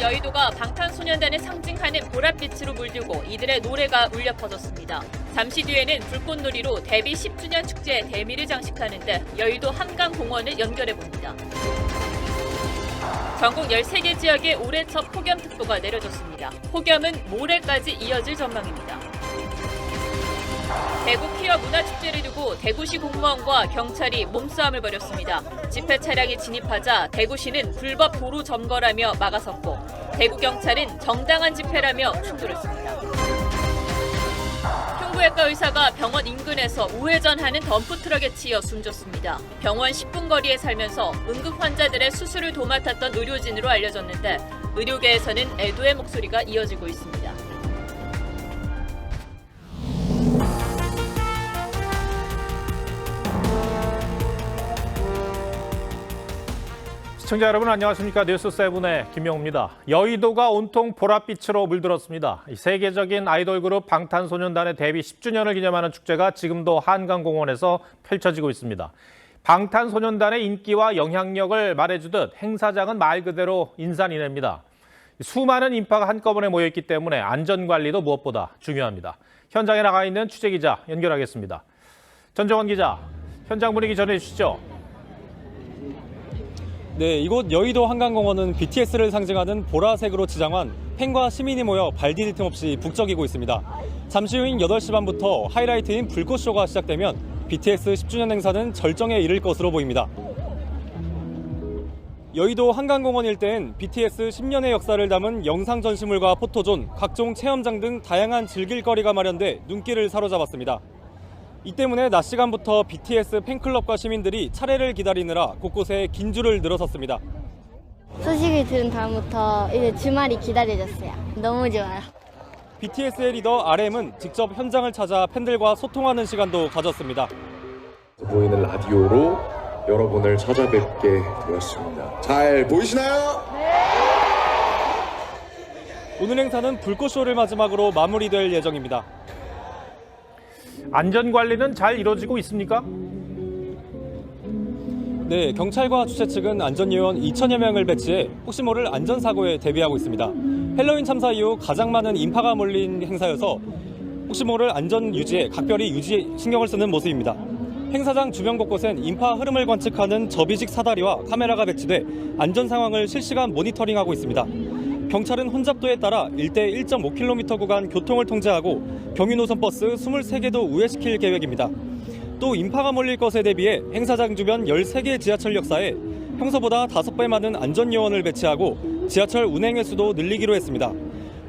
서울 여의도가 방탄소년단을 상징하는 보랏빛으로 물들고 이들의 노래가 울려 퍼졌습니다. 잠시 뒤에는 불꽃놀이로 데뷔 10주년 축제의 대미를 장식하는 데 여의도 한강공원을 연결해봅니다. 전국 13개 지역에 올해 첫 폭염특보가 내려졌습니다. 폭염은 모레까지 이어질 전망입니다. 대구 퀴어 문화축제를 두고 대구시 공무원과 경찰이 몸싸움을 벌였습니다. 집회 차량이 진입하자 대구시는 불법 도로 점거라며 막아섰고 대구경찰은 정당한 집회라며 충돌했습니다. 흉부외과 의사가 병원 인근에서 우회전하는 덤프트럭에 치여 숨졌습니다. 병원 10분 거리에 살면서 응급 환자들의 수술을 도맡았던 의료진으로 알려졌는데 의료계에서는 애도의 목소리가 이어지고 있습니다. 시청자 여러분 안녕하십니까. 뉴스7의 김명우입니다. 여의도가 온통 보랏빛으로 물들었습니다. 세계적인 아이돌 그룹 방탄소년단의 데뷔 10주년을 기념하는 축제가 지금도 한강공원에서 펼쳐지고 있습니다. 방탄소년단의 인기와 영향력을 말해주듯 행사장은 말 그대로 인산인해입니다. 수많은 인파가 한꺼번에 모여있기 때문에 안전관리도 무엇보다 중요합니다. 현장에 나가 있는 취재기자 연결하겠습니다. 전정원 기자, 현장 분위기 전해주시죠. 네, 이곳 여의도 한강공원은 BTS를 상징하는 보라색으로 지장한 팬과 시민이 모여 발 디딜 틈 없이 북적이고 있습니다. 잠시 후인 8시 반부터 하이라이트인 불꽃쇼가 시작되면 BTS 10주년 행사는 절정에 이를 것으로 보입니다. 여의도 한강공원 일대엔 BTS 10년의 역사를 담은 영상 전시물과 포토존, 각종 체험장 등 다양한 즐길거리가 마련돼 눈길을 사로잡았습니다. 이 때문에 낮 시간부터 BTS 팬클럽과 시민들이 차례를 기다리느라 곳곳에 긴 줄을 늘어섰습니다. 소식을 들은 다음부터 이제 주말이 기다려졌어요. 너무 좋아요. BTS의 리더 RM은 직접 현장을 찾아 팬들과 소통하는 시간도 가졌습니다. 보이는 라디오로 여러분을 찾아뵙게 되었습니다. 잘 보이시나요? 네! 오늘 행사는 불꽃쇼를 마지막으로 마무리될 예정입니다. 안전관리는 잘 이루어지고 있습니까? 네, 경찰과 주최 측은 안전요원 2천여 명을 배치해 혹시 모를 안전사고에 대비하고 있습니다. 헬로윈 참사 이후 가장 많은 인파가 몰린 행사여서 혹시 모를 안전 유지에 각별히 신경을 쓰는 모습입니다. 행사장 주변 곳곳엔 인파 흐름을 관측하는 접이식 사다리와 카메라가 배치돼 안전 상황을 실시간 모니터링하고 있습니다. 경찰은 혼잡도에 따라 일대 1.5km 구간 교통을 통제하고 경유 노선 버스 23개도 우회시킬 계획입니다. 또 인파가 몰릴 것에 대비해 행사장 주변 13개 지하철 역사에 평소보다 5배 많은 안전요원을 배치하고 지하철 운행 횟수도 늘리기로 했습니다.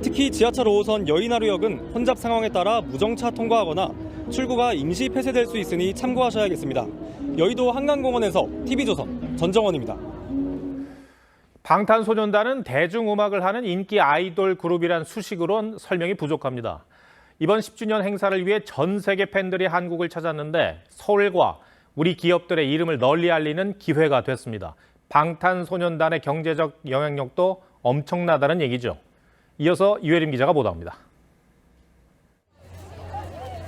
특히 지하철 5호선 여의나루역은 혼잡 상황에 따라 무정차 통과하거나 출구가 임시 폐쇄될 수 있으니 참고하셔야겠습니다. 여의도 한강공원에서 TV조선 전정원입니다. 방탄소년단은 대중음악을 하는 인기 아이돌 그룹이란 수식으론 설명이 부족합니다. 이번 10주년 행사를 위해 전 세계 팬들이 한국을 찾았는데 서울과 우리 기업들의 이름을 널리 알리는 기회가 됐습니다. 방탄소년단의 경제적 영향력도 엄청나다는 얘기죠. 이어서 유혜림 기자가 보도합니다.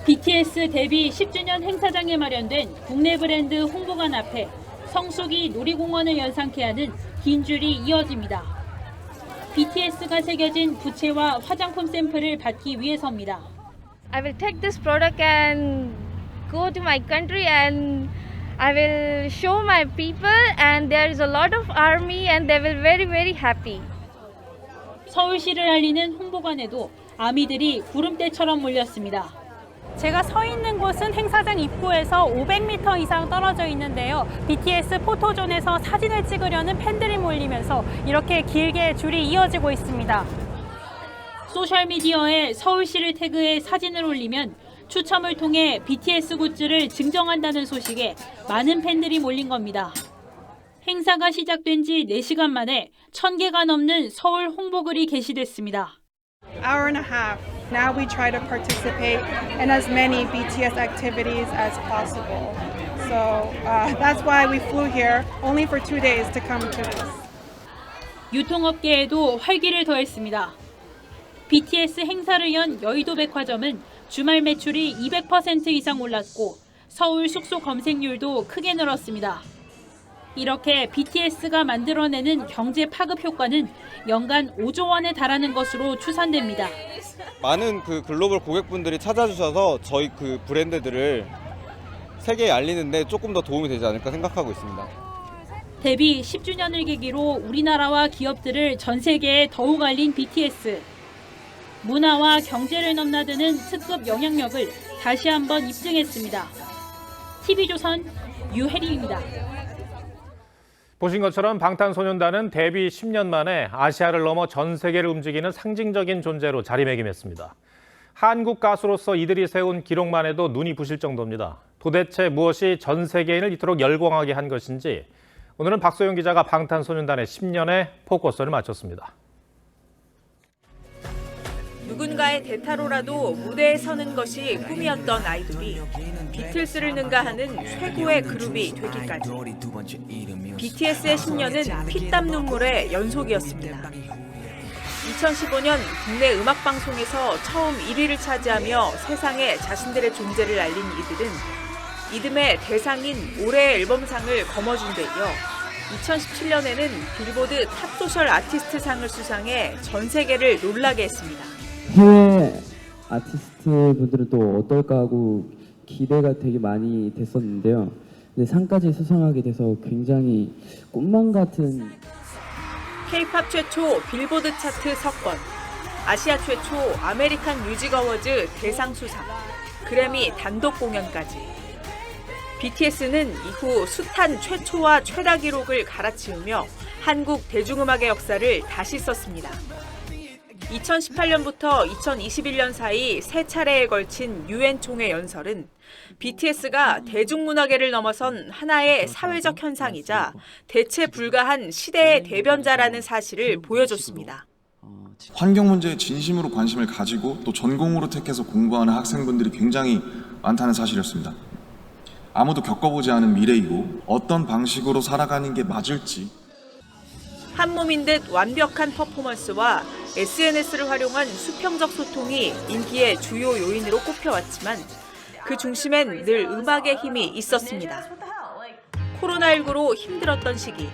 BTS 데뷔 10주년 행사장에 마련된 국내 브랜드 홍보관 앞에 성수기 놀이공원을 연상케 하는 긴 줄이 이어집니다. BTS가 새겨진 부채와 화장품 샘플을 받기 위해서입니다. I will take this product and go to my country and I will show my people and there is a lot of army and they will very very happy. 서울시를 알리는 홍보관에도 아미들이 구름대처럼 몰렸습니다. 제가 서 있는 곳은 행사장 입구에서 500m 이상 떨어져 있는데요. BTS 포토존에서 사진을 찍으려는 팬들이 몰리면서 이렇게 길게 줄이 이어지고 있습니다. 소셜미디어에 서울시를 태그해 사진을 올리면 추첨을 통해 BTS 굿즈를 증정한다는 소식에 많은 팬들이 몰린 겁니다. 행사가 시작된 지 4시간 만에 1000개가 넘는 서울 홍보글이 게시됐습니다. Hour and a half. Now we try to participate in as many BTS activities as possible. So that's why we flew here only for 2 days to come to this. 유통업계에도 활기를 더했습니다. BTS 행사를 연 여의도 백화점은 주말 매출이 200% 이상 올랐고 서울 숙소 검색률도 크게 늘었습니다. 이렇게 BTS가 만들어내는 경제 파급 효과는 연간 5조 원에 달하는 것으로 추산됩니다. 많은 그 글로벌 고객분들이 찾아주셔서 저희 그 브랜드들을 세계에 알리는데 조금 더 도움이 되지 않을까 생각하고 있습니다. 데뷔 10주년을 계기로 우리나라와 기업들을 전 세계에 더욱 알린 BTS. 문화와 경제를 넘나드는 특급 영향력을 다시 한번 입증했습니다. TV조선 유혜림입니다. 보신 것처럼 방탄소년단은 데뷔 10년 만에 아시아를 넘어 전 세계를 움직이는 상징적인 존재로 자리매김했습니다. 한국 가수로서 이들이 세운 기록만 해도 눈이 부실 정도입니다. 도대체 무엇이 전 세계인을 이토록 열광하게 한 것인지 오늘은 박소영 기자가 방탄소년단의 10년에 포커스를 맞췄습니다. 누군가의 대타로라도 무대에 서는 것이 꿈이었던 아이돌이 비틀스를 능가하는 최고의 그룹이 되기까지. BTS의 10년은 피땀 눈물의 연속이었습니다. 2015년 국내 음악방송에서 처음 1위를 차지하며 세상에 자신들의 존재를 알린 이들은 이듬해 대상인 올해의 앨범상을 거머쥔 데 이어 2017년에는 빌보드 탑소셜 아티스트상을 수상해 전 세계를 놀라게 했습니다. 해외 아티스트 분들은 또 어떨까 하고 기대가 되게 많이 됐었는데요. 근데 상까지 수상하게 돼서 굉장히 꿈만 같은. K-팝 최초 빌보드 차트 석권, 아시아 최초 아메리칸 뮤직 어워즈 대상 수상, 그래미 단독 공연까지. BTS는 이후 숱한 최초와 최다 기록을 갈아치우며 한국 대중음악의 역사를 다시 썼습니다. 2018년부터 2021년 사이 세 차례에 걸친 UN 총회 연설은 BTS가 대중문화계를 넘어선 하나의 사회적 현상이자 대체 불가한 시대의 대변자라는 사실을 보여줬습니다. 환경 문제에 진심으로 관심을 가지고 또 전공으로 택해서 공부하는 학생분들이 굉장히 많다는 사실이었습니다. 아무도 겪어보지 않은 미래이고 어떤 방식으로 살아가는 게 맞을지. 한 몸인 듯 완벽한 퍼포먼스와 SNS를 활용한 수평적 소통이 인기의 주요 요인으로 꼽혀왔지만 그 중심엔 늘 음악의 힘이 있었습니다. 코로나19로 힘들었던 시기,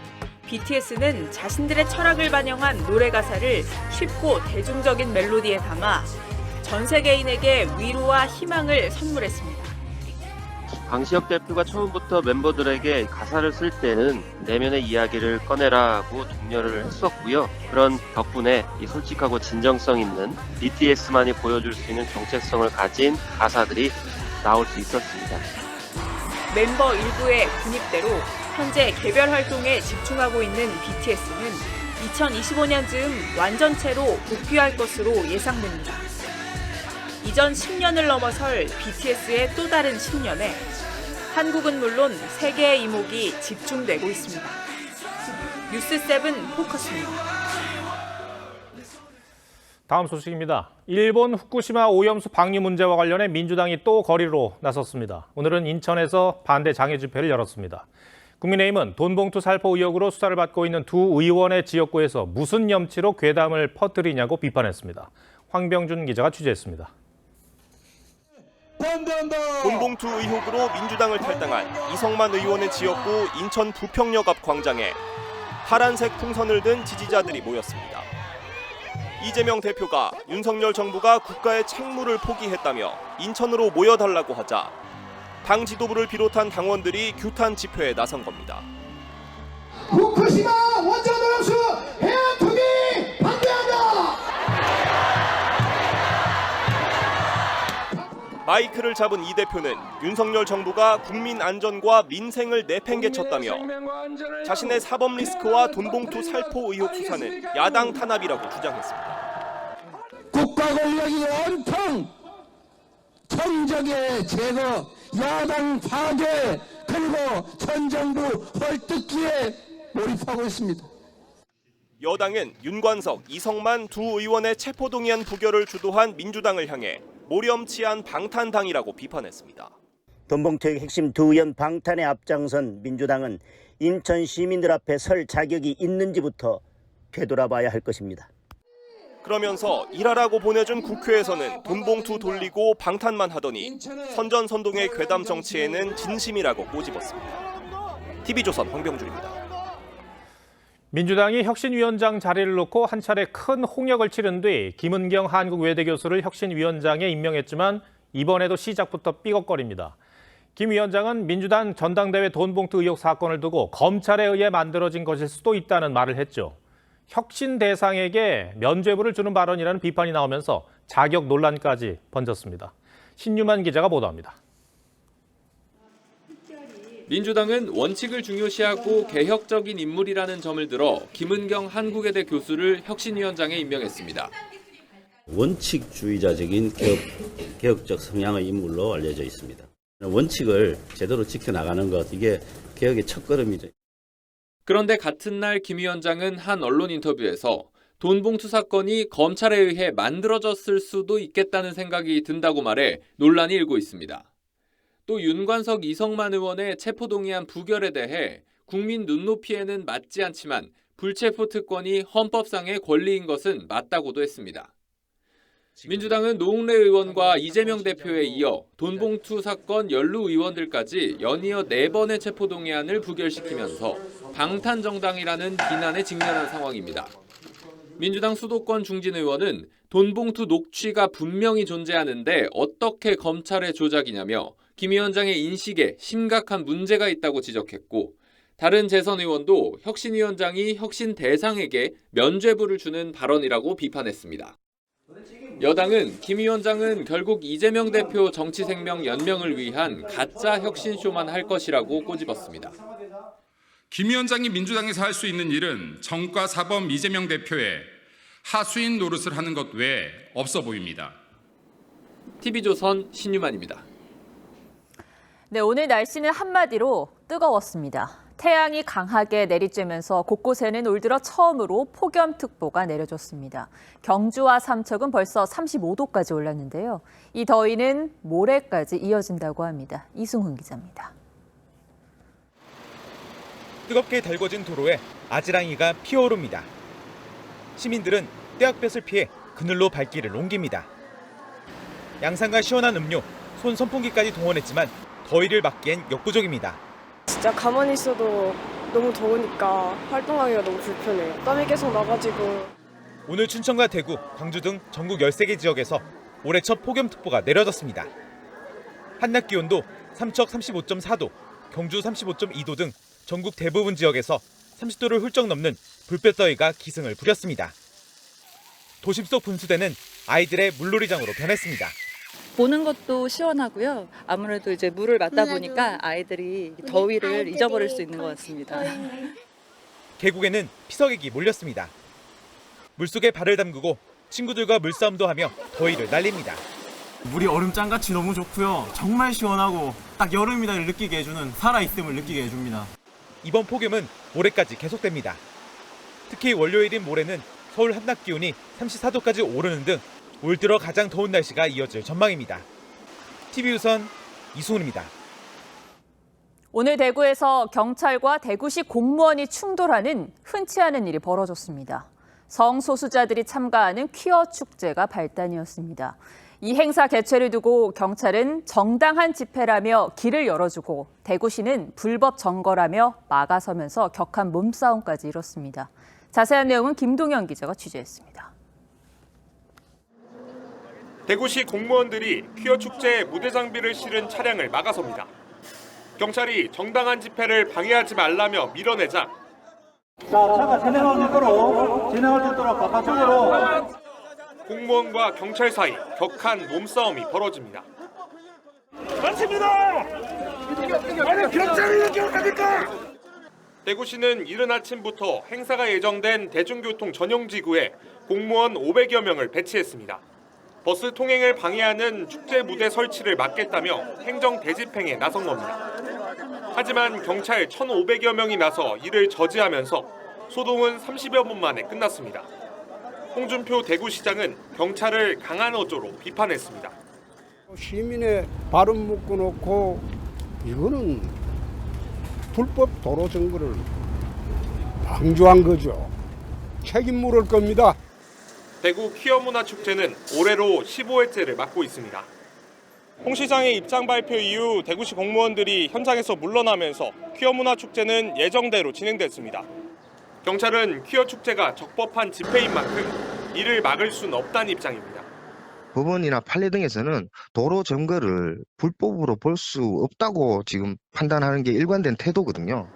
BTS는 자신들의 철학을 반영한 노래 가사를 쉽고 대중적인 멜로디에 담아 전 세계인에게 위로와 희망을 선물했습니다. 방시혁 대표가 처음부터 멤버들에게 가사를 쓸 때는 내면의 이야기를 꺼내라고 독려를 했었고요. 그런 덕분에 이 솔직하고 진정성 있는 BTS만이 보여줄 수 있는 정체성을 가진 가사들이 나올 수 있었습니다. 멤버 일부의 군입대로 현재 개별 활동에 집중하고 있는 BTS는 2025년쯤 완전체로 복귀할 것으로 예상됩니다. 이전 10년을 넘어설 BTS의 또 다른 10년에 한국은 물론 세계의 이목이 집중되고 있습니다. 뉴스7 포커스입니다. 다음 소식입니다. 일본 후쿠시마 오염수 방류 문제와 관련해 민주당이 또 거리로 나섰습니다. 오늘은 인천에서 반대 장애 집회를 열었습니다. 국민의힘은 돈봉투 살포 의혹으로 수사를 받고 있는 두 의원의 지역구에서 무슨 염치로 괴담을 퍼뜨리냐고 비판했습니다. 황병준 기자가 취재했습니다. 돈봉투 의혹으로 민주당을 탈당한 이성만 의원의 지역구 인천 부평역 앞 광장에 파란색 풍선을 든 지지자들이 모였습니다. 이재명 대표가 윤석열 정부가 국가의 책무를 포기했다며 인천으로 모여달라고 하자 당 지도부를 비롯한 당원들이 규탄 집회에 나선 겁니다. 후쿠시마 원전 오염수 해양 투기 반대한다! 마이크를 잡은 이 대표는 윤석열 정부가 국민 안전과 민생을 내팽개쳤다며 자신의 사법 리스크와 돈봉투 살포 의혹 수사는 야당 탄압이라고 주장했습니다. 국가 권력이 온통 청정의 제거, 야당 파괴, 그리고 전 정부 헐뜯기에 몰입하고 있습니다. 여당은 윤관석, 이성만 두 의원의 체포동의안 부결을 주도한 민주당을 향해 모렴치한 방탄당이라고 비판했습니다. 돈봉투의 핵심 두 의원 방탄에 앞장선 민주당은 인천 시민들 앞에 설 자격이 있는지부터 되돌아봐야 할 것입니다. 그러면서 일하라고 보내준 국회에서는 돈봉투 돌리고 방탄만 하더니 선전선동의 괴담 정치에는 진심이라고 꼬집었습니다. TV조선 황병준입니다. 민주당이 혁신위원장 자리를 놓고 한 차례 큰 홍역을 치른 뒤 김은경 한국외대 교수를 혁신위원장에 임명했지만 이번에도 시작부터 삐걱거립니다. 김 위원장은 민주당 전당대회 돈봉투 의혹 사건을 두고 검찰에 의해 만들어진 것일 수도 있다는 말을 했죠. 혁신 대상에게 면죄부를 주는 발언이라는 비판이 나오면서 자격 논란까지 번졌습니다. 신유만 기자가 보도합니다. 민주당은 원칙을 중요시하고 개혁적인 인물이라는 점을 들어 김은경 한국외대 교수를 혁신위원장에 임명했습니다. 원칙주의자적인 개혁적 성향의 인물로 알려져 있습니다. 원칙을 제대로 지켜나가는 것, 이게 개혁의 첫걸음이죠. 그런데 같은 날 김 위원장은 한 언론 인터뷰에서 돈봉투 사건이 검찰에 의해 만들어졌을 수도 있겠다는 생각이 든다고 말해 논란이 일고 있습니다. 또 윤관석, 이성만 의원의 체포동의안 부결에 대해 국민 눈높이에는 맞지 않지만 불체포 특권이 헌법상의 권리인 것은 맞다고도 했습니다. 민주당은 노웅래 의원과 이재명 대표에 이어 돈봉투 사건 연루 의원들까지 연이어 4번의 체포동의안을 부결시키면서 방탄정당이라는 비난에 직면한 상황입니다. 민주당 수도권 중진 의원은 돈봉투 녹취가 분명히 존재하는데 어떻게 검찰의 조작이냐며 김 위원장의 인식에 심각한 문제가 있다고 지적했고, 다른 재선 의원도 혁신위원장이 혁신 대상에게 면죄부를 주는 발언이라고 비판했습니다. 여당은 김 위원장은 결국 이재명 대표 정치 생명 연명을 위한 가짜 혁신쇼만 할 것이라고 꼬집었습니다. 김 위원장이 민주당에서 할 수 있는 일은 정과 사범 이재명 대표의 하수인 노릇을 하는 것 외에 없어 보입니다. TV조선 신유만입니다. 네, 오늘 날씨는 한마디로 뜨거웠습니다. 태양이 강하게 내리쬐면서 곳곳에는 올 들어 처음으로 폭염특보가 내려졌습니다. 경주와 삼척은 벌써 35도까지 올랐는데요. 이 더위는 모레까지 이어진다고 합니다. 이승훈 기자입니다. 뜨겁게 달궈진 도로에 아지랑이가 피어오릅니다. 시민들은 떼약볕을 피해 그늘로 발길을 옮깁니다. 양산과 시원한 음료, 손 선풍기까지 동원했지만 더위를 막기엔 역부족입니다. 진짜 가만히 있어도 너무 더우니까 활동하기가 너무 불편해요. 땀이 계속 나가지고. 오늘 춘천과 대구, 광주 등 전국 13개 지역에서 올해 첫 폭염특보가 내려졌습니다. 한낮 기온도 삼척 35.4도, 경주 35.2도 등 전국 대부분 지역에서 30도를 훌쩍 넘는 불볕더위가 기승을 부렸습니다. 도심 속 분수대는 아이들의 물놀이장으로 변했습니다. 보는 것도 시원하고요. 아무래도 이제 물을 맞다 보니까 아이들이 더위를 잊어버릴 수 있는 것 같습니다. 계곡에는 피서객이 몰렸습니다. 물속에 발을 담그고 친구들과 물싸움도 하며 더위를 날립니다. 물이 얼음장같이 너무 좋고요. 정말 시원하고 딱 여름이다를 느끼게 해주는, 살아있음을 느끼게 해줍니다. 이번 폭염은 모레까지 계속됩니다. 특히 월요일인 모레는 서울 한낮 기온이 34도까지 오르는 등 올 들어 가장 더운 날씨가 이어질 전망입니다. TV조선 이승훈입니다. 오늘 대구에서 경찰과 대구시 공무원이 충돌하는 흔치 않은 일이 벌어졌습니다. 성소수자들이 참가하는 퀴어 축제가 발단이었습니다. 이 행사 개최를 두고 경찰은 정당한 집회라며 길을 열어주고 대구시는 불법 점거라며 막아서면서 격한 몸싸움까지 이뤘습니다. 자세한 내용은 김동현 기자가 취재했습니다. 대구시 공무원들이 퀴어 축제에 무대 장비를 실은 차량을 막아섭니다. 경찰이 정당한 집회를 방해하지 말라며 밀어내자 차가 진행할 수 있도록 바깥쪽으로. 공무원과 경찰 사이 격한 몸싸움이 벌어집니다. 맞습니다. 아니 경찰이 이렇게 합니까? 대구시는 이른 아침부터 행사가 예정된 대중교통 전용지구에 공무원 500여 명을 배치했습니다. 버스 통행을 방해하는 축제 무대 설치를 막겠다며 행정 대집행에 나선 겁니다. 하지만 경찰 1,500여 명이 나서 이를 저지하면서 소동은 30여 분 만에 끝났습니다. 홍준표 대구시장은 경찰을 강한 어조로 비판했습니다. 시민의 발음 묶어놓고 이거는 불법 도로 점거를 방조한 거죠. 책임 물을 겁니다. 대구 퀴어 문화 축제는 올해로 15회째를 맞고 있습니다. 홍 시장의 입장 발표 이후 대구시 공무원들이 현장에서 물러나면서 퀴어 문화 축제는 예정대로 진행됐습니다. 경찰은 퀴어 축제가 적법한 집회인 만큼 이를 막을 수는 없다는 입장입니다. 법원이나 판례 등에서는 도로 점거를 불법으로 볼 수 없다고 지금 판단하는 게 일관된 태도거든요.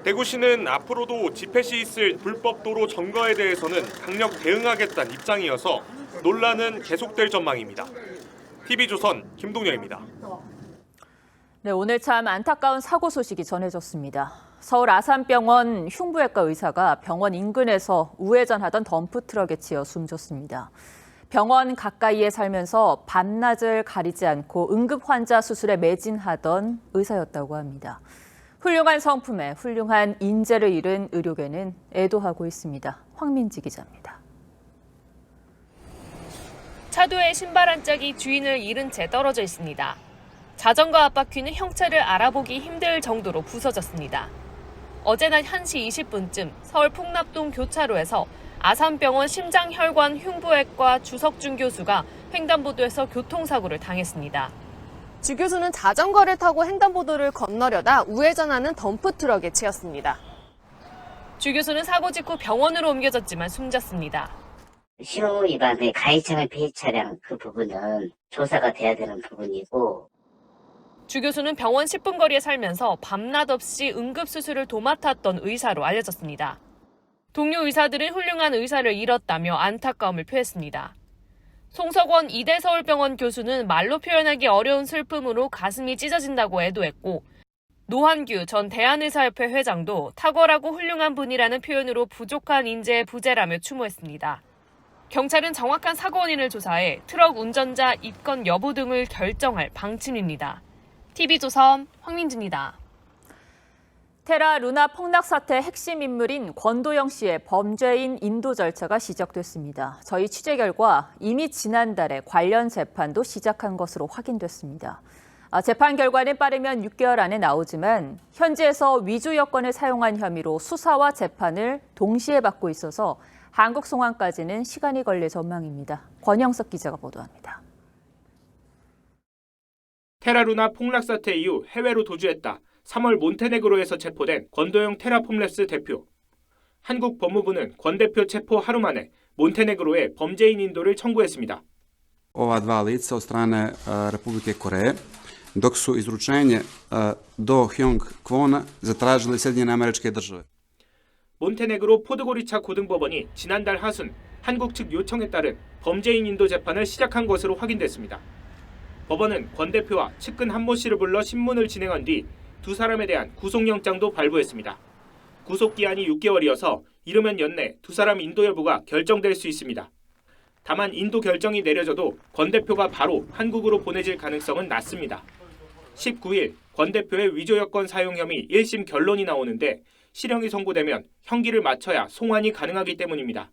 대구시는 앞으로도 집회 시 있을 불법 도로 점거에 대해서는 강력 대응하겠다는 입장이어서 논란은 계속될 전망입니다. TV조선 김동열입니다. 네, 오늘 참 안타까운 사고 소식이 전해졌습니다. 서울 아산병원 흉부외과 의사가 병원 인근에서 우회전하던 덤프트럭에 치여 숨졌습니다. 병원 가까이에 살면서 밤낮을 가리지 않고 응급 환자 수술에 매진하던 의사였다고 합니다. 훌륭한 성품에 훌륭한 인재를 잃은 의료계는 애도하고 있습니다. 황민지 기자입니다. 차도에 신발 한 짝이 주인을 잃은 채 떨어져 있습니다. 자전거 앞바퀴는 형체를 알아보기 힘들 정도로 부서졌습니다. 어제 낮 1시 20분쯤 서울 풍납동 교차로에서 아산병원 심장혈관 흉부외과 주석준 교수가 횡단보도에서 교통사고를 당했습니다. 주 교수는 자전거를 타고 횡단보도를 건너려다 우회전하는 덤프트럭에 치였습니다. 주 교수는 사고 직후 병원으로 옮겨졌지만 숨졌습니다. 신호 위반의 가해차량 피해차량 그 부분은 조사가 돼야 되는 부분이고, 주 교수는 병원 10분 거리에 살면서 밤낮 없이 응급수술을 도맡았던 의사로 알려졌습니다. 동료 의사들은 훌륭한 의사를 잃었다며 안타까움을 표했습니다. 송석원 이대서울병원 교수는 말로 표현하기 어려운 슬픔으로 가슴이 찢어진다고 애도했고, 노한규 전 대한의사협회 회장도 탁월하고 훌륭한 분이라는 표현으로 부족한 인재의 부재라며 추모했습니다. 경찰은 정확한 사고 원인을 조사해 트럭 운전자 입건 여부 등을 결정할 방침입니다. TV조선 황민지입니다. 테라 루나 폭락 사태의 핵심 인물인 권도영 씨의 범죄인 인도 절차가 시작됐습니다. 저희 취재 결과 이미 지난달에 관련 재판도 시작한 것으로 확인됐습니다. 재판 결과는 빠르면 6개월 안에 나오지만 현지에서 위조 여권을 사용한 혐의로 수사와 재판을 동시에 받고 있어서 한국 송환까지는 시간이 걸릴 전망입니다. 권영석 기자가 보도합니다. 테라루나 폭락 사태 이후 해외로 도주했다. 3월 몬테네그로에서 체포된 권도영 테라폼랩스 대표. 한국 법무부는 권 대표 체포 하루 만에 몬테네그로에 범죄인 인도를 청구했습니다. Ova dva lica od strane Republike Koreje, dok su izručenje do Hyong Kwona zatražili Sjedinjene Američke Države. 몬테네그로 포드고리차 고등법원이 지난달 하순 한국 측 요청에 따른 범죄인 인도 재판을 시작한 것으로 확인됐습니다. 법원은 권 대표와 측근 한모 씨를 불러 신문을 진행한 뒤 두 사람에 대한 구속영장도 발부했습니다. 구속기한이 6개월이어서 이르면 연내 두 사람 인도 여부가 결정될 수 있습니다. 다만 인도 결정이 내려져도 권 대표가 바로 한국으로 보내질 가능성은 낮습니다. 19일 권 대표의 위조 여권 사용 혐의 1심 결론이 나오는데 실형이 선고되면 형기를 마쳐야 송환이 가능하기 때문입니다.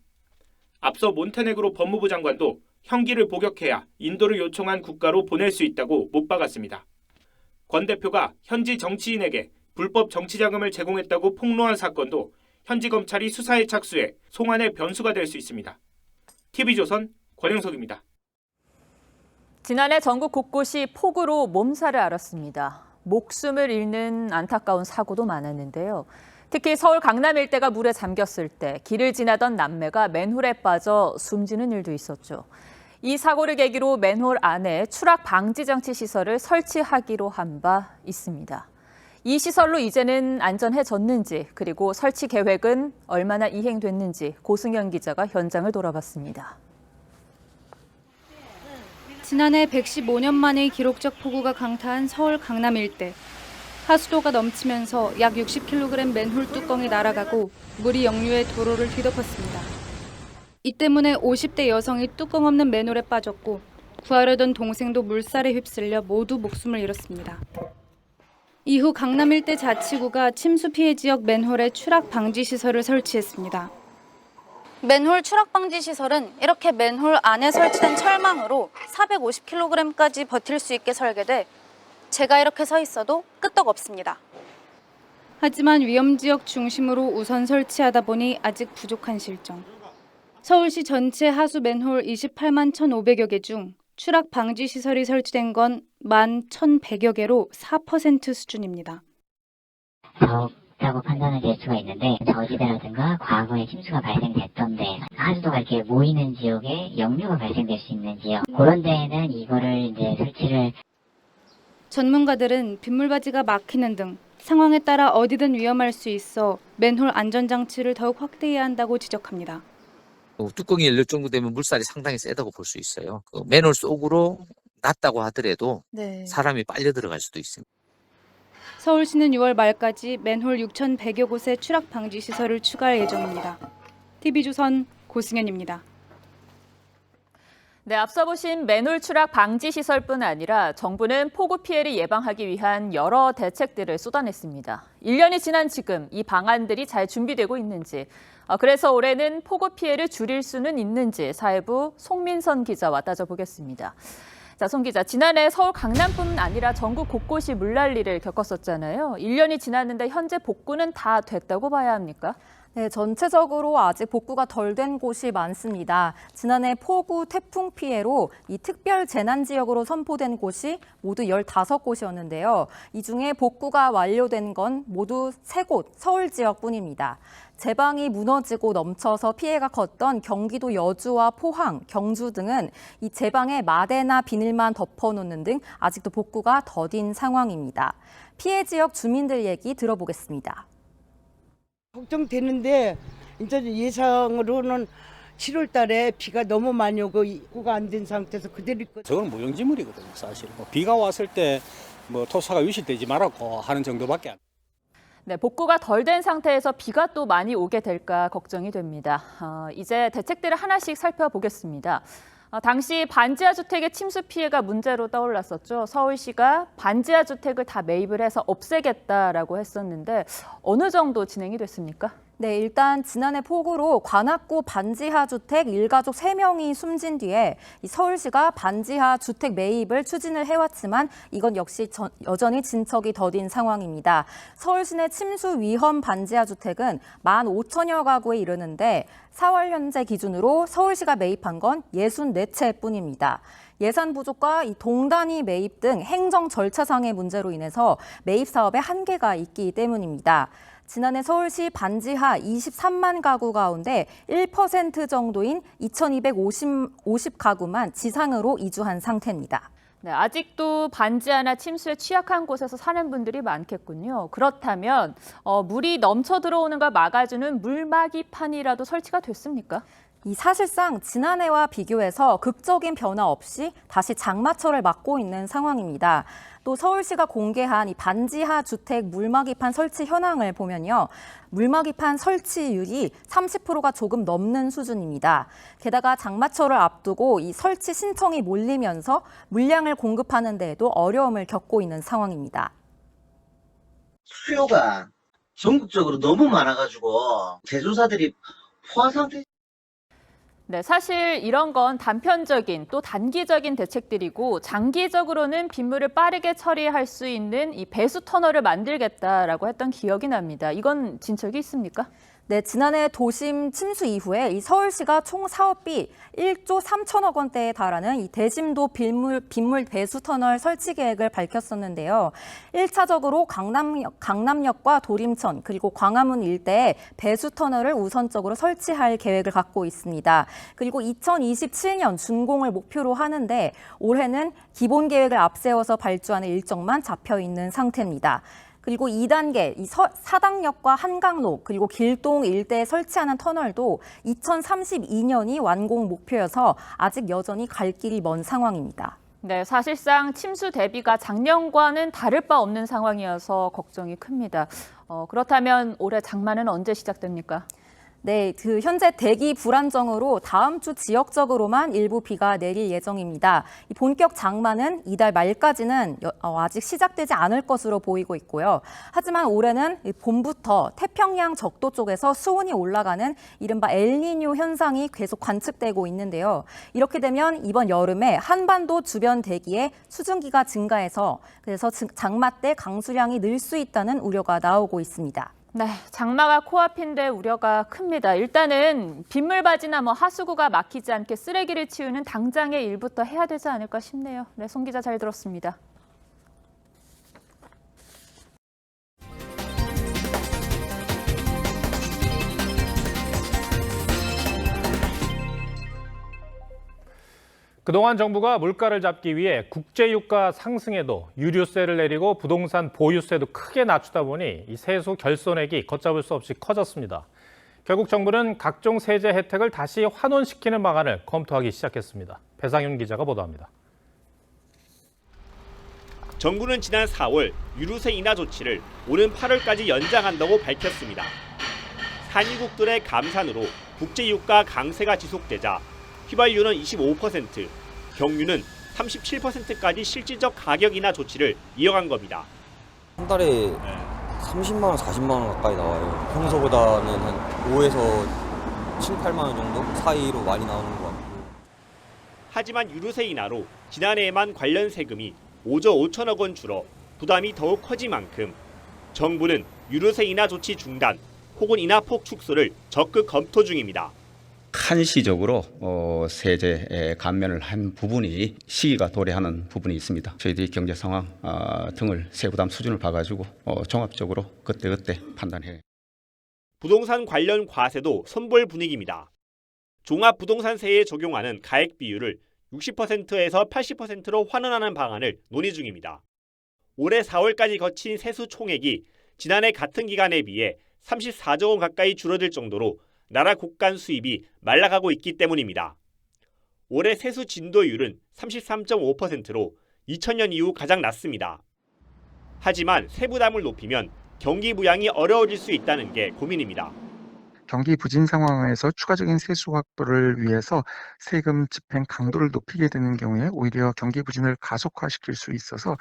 앞서 몬테네그로 법무부 장관도 형기를 복역해야 인도를 요청한 국가로 보낼 수 있다고 못 박았습니다. 권 대표가 현지 정치인에게 불법 정치자금을 제공했다고 폭로한 사건도 현지 검찰이 수사에 착수해 송환의 변수가 될 수 있습니다. TV조선 권영석입니다. 지난해 전국 곳곳이 폭우로 몸살을 앓았습니다. 목숨을 잃는 안타까운 사고도 많았는데요. 특히 서울 강남 일대가 물에 잠겼을 때 길을 지나던 남매가 맨홀에 빠져 숨지는 일도 있었죠. 이 사고를 계기로 맨홀 안에 추락 방지 장치 시설을 설치하기로 한 바 있습니다. 이 시설로 이제는 안전해졌는지 그리고 설치 계획은 얼마나 이행됐는지 고승현 기자가 현장을 돌아봤습니다. 지난해 115년 만에 기록적 폭우가 강타한 서울 강남 일대. 하수도가 넘치면서 약 60kg 맨홀 뚜껑이 날아가고 물이 역류해 도로를 뒤덮었습니다. 이 때문에 50대 여성이 뚜껑 없는 맨홀에 빠졌고 구하려던 동생도 물살에 휩쓸려 모두 목숨을 잃었습니다. 이후 강남 일대 자치구가 침수 피해 지역 맨홀에 추락 방지 시설을 설치했습니다. 맨홀 추락 방지 시설은 이렇게 맨홀 안에 설치된 철망으로 450kg까지 버틸 수 있게 설계돼 제가 이렇게 서 있어도 끄떡없습니다. 하지만 위험 지역 중심으로 우선 설치하다 보니 아직 부족한 실정. 서울시 전체 하수 맨홀 28만 1,500여 개 중 추락 방지 시설이 설치된 건 11,100여 개로 4% 수준입니다. 적다고 판단을 낼 수가 있는데 저지대라든가 과거에 침수가 발생됐던데 하수도가 이렇게 모이는 지역에 역류가 발생될 수 있는 지역 그런 데에는 이거를 이제 설치를 전문가들은 빗물바지가 막히는 등 상황에 따라 어디든 위험할 수 있어 맨홀 안전장치를 더욱 확대해야 한다고 지적합니다. 뚜껑이 열릴 정도 되면 물살이 상당히 세다고 볼 수 있어요. 맨홀 속으로 낮다고 하더라도 사람이 빨려 들어갈 수도 있습니다. 서울시는 6월 말까지 맨홀 6,100여 곳에 추락 방지 시설을 추가할 예정입니다. TV조선 고승현입니다. 네, 앞서 보신 맨홀 추락 방지 시설뿐 아니라 정부는 폭우 피해를 예방하기 위한 여러 대책들을 쏟아냈습니다. 1년이 지난 지금 이 방안들이 잘 준비되고 있는지, 그래서 올해는 폭우 피해를 줄일 수는 있는지 사회부 송민선 기자와 따져보겠습니다. 자, 송 기자, 지난해 서울 강남뿐 아니라 전국 곳곳이 물난리를 겪었었잖아요. 1년이 지났는데 현재 복구는 다 됐다고 봐야 합니까? 네, 전체적으로 아직 복구가 덜 된 곳이 많습니다. 지난해 폭우, 태풍 피해로 이 특별 재난 지역으로 선포된 곳이 모두 15곳이었는데요. 이 중에 복구가 완료된 건 모두 3곳, 서울 지역뿐입니다. 제방이 무너지고 넘쳐서 피해가 컸던 경기도 여주와 포항, 경주 등은 이 제방에 마대나 비닐만 덮어놓는 등 아직도 복구가 더딘 상황입니다. 피해 지역 주민들 얘기 들어보겠습니다. 걱정되는데 이제 예상으로는 7월 달에 비가 너무 많이 오고 입구가 안 된 상태에서 그대로 있거든요. 저건 무용지물이거든요, 사실. 비가 왔을 때 토사가 유실되지 말라고 하는 정도밖에 안. 네, 복구가 덜 된 상태에서 비가 또 많이 오게 될까 걱정이 됩니다. 이제 대책들을 하나씩 살펴보겠습니다. 당시 반지하 주택의 침수 피해가 문제로 떠올랐었죠. 서울시가 반지하 주택을 다 매입을 해서 없애겠다라고 했었는데 어느 정도 진행이 됐습니까? 네, 일단 지난해 폭우로 관악구 반지하 주택 일가족 3명이 숨진 뒤에 서울시가 반지하 주택 매입을 추진을 해왔지만 이건 역시 여전히 진척이 더딘 상황입니다. 서울시 내 침수 위험 반지하 주택은 15,000여 가구에 이르는데 4월 현재 기준으로 서울시가 매입한 건 64채뿐입니다. 예산 부족과 이 동단위 매입 등 행정 절차상의 문제로 인해서 매입 사업에 한계가 있기 때문입니다. 지난해 서울시 반지하 23만 가구 가운데 1% 정도인 2,250 가구만 지상으로 이주한 상태입니다. 네, 아직도 반지하나 침수에 취약한 곳에서 사는 분들이 많겠군요. 그렇다면 물이 넘쳐 들어오는 걸 막아주는 물막이판이라도 설치가 됐습니까? 사실상 지난해와 비교해서 극적인 변화 없이 다시 장마철을 맞고 있는 상황입니다. 또 서울시가 공개한 이 반지하 주택 물막이판 설치 현황을 보면요. 물막이판 설치율이 30%가 조금 넘는 수준입니다. 게다가 장마철을 앞두고 이 설치 신청이 몰리면서 물량을 공급하는 데에도 어려움을 겪고 있는 상황입니다. 수요가 전국적으로 너무 많아가지고 제조사들이 포화 상태. 네, 사실 이런 건 단편적인 또 단기적인 대책들이고 장기적으로는 빗물을 빠르게 처리할 수 있는 이 배수 터널을 만들겠다라고 했던 기억이 납니다. 이건 진척이 있습니까? 네, 지난해 도심 침수 이후에 이 서울시가 총 사업비 1조 3천억 원대에 달하는 이 대심도 빗물 배수 터널 설치 계획을 밝혔었는데요. 1차적으로 강남역과 도림천 그리고 광화문 일대에 배수 터널을 우선적으로 설치할 계획을 갖고 있습니다. 그리고 2027년 준공을 목표로 하는데 올해는 기본 계획을 앞세워서 발주하는 일정만 잡혀 있는 상태입니다. 그리고 2단계 사당역과 한강로 그리고 길동 일대에 설치하는 터널도 2032년이 완공 목표여서 아직 여전히 갈 길이 먼 상황입니다. 네, 사실상 침수 대비가 작년과는 다를 바 없는 상황이어서 걱정이 큽니다. 그렇다면 올해 장마는 언제 시작됩니까? 네, 현재 대기 불안정으로 다음 주 지역적으로만 일부 비가 내릴 예정입니다. 이 본격 장마는 이달 말까지는 아직 시작되지 않을 것으로 보이고 있고요. 하지만 올해는 봄부터 태평양 적도 쪽에서 수온이 올라가는 이른바 엘니뇨 현상이 계속 관측되고 있는데요. 이렇게 되면 이번 여름에 한반도 주변 대기에 수증기가 증가해서 그래서 장마 때 강수량이 늘 수 있다는 우려가 나오고 있습니다. 네, 장마가 코앞인데 우려가 큽니다. 일단은 빗물바지나 하수구가 막히지 않게 쓰레기를 치우는 당장의 일부터 해야 되지 않을까 싶네요. 네, 송 기자 잘 들었습니다. 그동안 정부가 물가를 잡기 위해 국제유가 상승에도 유류세를 내리고 부동산 보유세도 크게 낮추다 보니 이 세수 결손액이 걷잡을 수 없이 커졌습니다. 결국 정부는 각종 세제 혜택을 다시 환원시키는 방안을 검토하기 시작했습니다. 배상윤 기자가 보도합니다. 정부는 지난 4월 유류세 인하 조치를 오는 8월까지 연장한다고 밝혔습니다. 산유국들의 감산으로 국제유가 강세가 지속되자 휘발유는 25%, 경유는 37%까지 실질적 가격 인하 조치를 이어간 겁니다. 한 달에 30만 원, 40만 원 가까이 나와요. 평소보다는 한 5에서 7, 8만 원 정도 사이로 많이 나오는 것 같고. 하지만 유류세 인하로 지난해에만 관련 세금이 5조 5천억 원 줄어 부담이 더욱 커진 만큼 정부는 유류세 인하 조치 중단 혹은 인하폭 축소를 적극 검토 중입니다. 한시적으로 세제 감면을 한 부분이 시기가 도래하는 부분이 있습니다. 저희들이 경제 상황 등을 세부담 수준을 봐가지고 종합적으로 그때그때 판단해요. 부동산 관련 과세도 손볼 분위기입니다. 종합부동산세에 적용하는 가액 비율을 60%에서 80%로 환원하는 방안을 논의 중입니다. 올해 4월까지 거친 세수 총액이 지난해 같은 기간에 비해 34조 원 가까이 줄어들 정도로 나라 국간 수입이 말라가고 있기 때문입니다. 올해 세수 진도율은 33.5%로 2000년 이후 가장 낮습니다. 하지만 세부담을 높이면 경기 부양이 어려워질 수 있다는 게 고민입니다. 경기 부진 상황에서 추가적인 세수 확보를 위해서 세금 집행 강도를 높이게 되는 경우에 오히려 경기 부진을 가속화시킬 수 있어서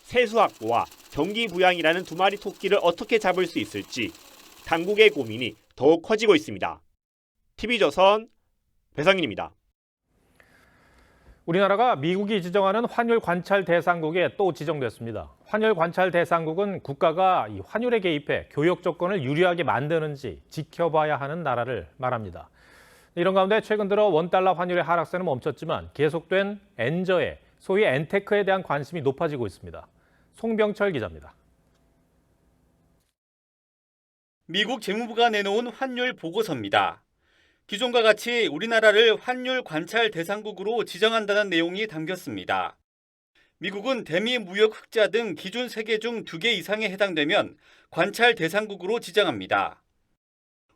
세수 확보와 경기 부양이라는 두 마리 토끼를 어떻게 잡을 수 있을지 당국의 고민이 더욱 커지고 있습니다. TV조선 배상인입니다. 우리나라가 미국이 지정하는 환율 관찰 대상국에 또 지정됐습니다. 환율 관찰 대상국은 국가가 이 환율에 개입해 교역 조건을 유리하게 만드는지 지켜봐야 하는 나라를 말합니다. 이런 가운데 최근 들어 원달러 환율의 하락세는 멈췄지만 계속된 엔저에 소위 엔테크에 대한 관심이 높아지고 있습니다. 송병철 기자입니다. 미국 재무부가 내놓은 환율 보고서입니다. 기존과 같이 우리나라를 환율 관찰 대상국으로 지정한다는 내용이 담겼습니다. 미국은 대미 무역 흑자 등 기준 3개 중 2개 이상에 해당되면 관찰 대상국으로 지정합니다.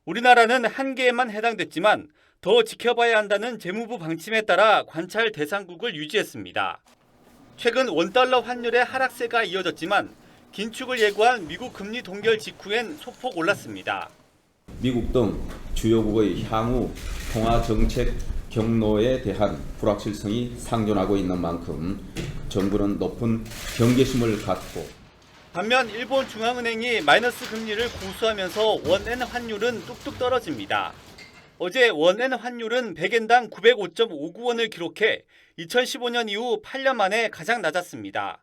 우리나라는 1개에만 해당됐지만 더 지켜봐야 한다는 재무부 방침에 따라 관찰 대상국을 유지했습니다. 최근 원달러 환율의 하락세가 이어졌지만 긴축을 예고한 미국 금리 동결 직후엔 소폭 올랐습니다. 미국 등 주요국의 향후 통화 정책 경로에 대한 불확실성이 상존하고 있는 만큼 정부는 높은 경계심을 갖고 반면 일본 중앙은행이 마이너스 금리를 고수하면서 원엔 환율은 뚝뚝 떨어집니다. 어제 원엔 환율은 100엔당 905.59원을 기록해 2015년 이후 8년 만에 가장 낮았습니다.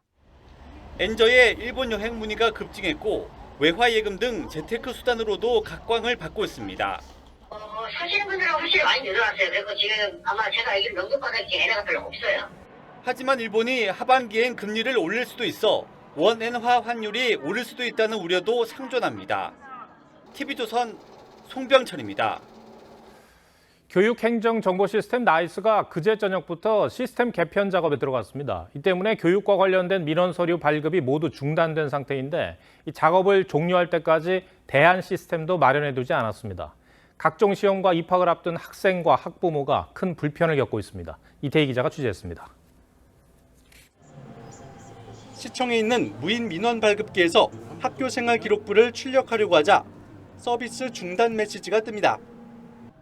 엔저의 일본 여행 문의가 급증했고 외화 예금 등 재테크 수단으로도 각광을 받고 있습니다. 사시는 분들은 확실히 많이 늘어났어요. 그리고 지금 아마 제가 알기로 명동바닥에 애래가 별로 없어요. 하지만 일본이 하반기엔 금리를 올릴 수도 있어 원엔화 환율이 오를 수도 있다는 우려도 상존합니다. TV조선 송병철입니다. 교육행정정보시스템 나이스가 그제 저녁부터 시스템 개편 작업에 들어갔습니다. 이 때문에 교육과 관련된 민원 서류 발급이 모두 중단된 상태인데 이 작업을 종료할 때까지 대안 시스템도 마련해두지 않았습니다. 각종 시험과 입학을 앞둔 학생과 학부모가 큰 불편을 겪고 있습니다. 이태희 기자가 취재했습니다. 시청에 있는 무인 민원 발급기에서 학교생활 기록부를 출력하려고 하자 서비스 중단 메시지가 뜹니다.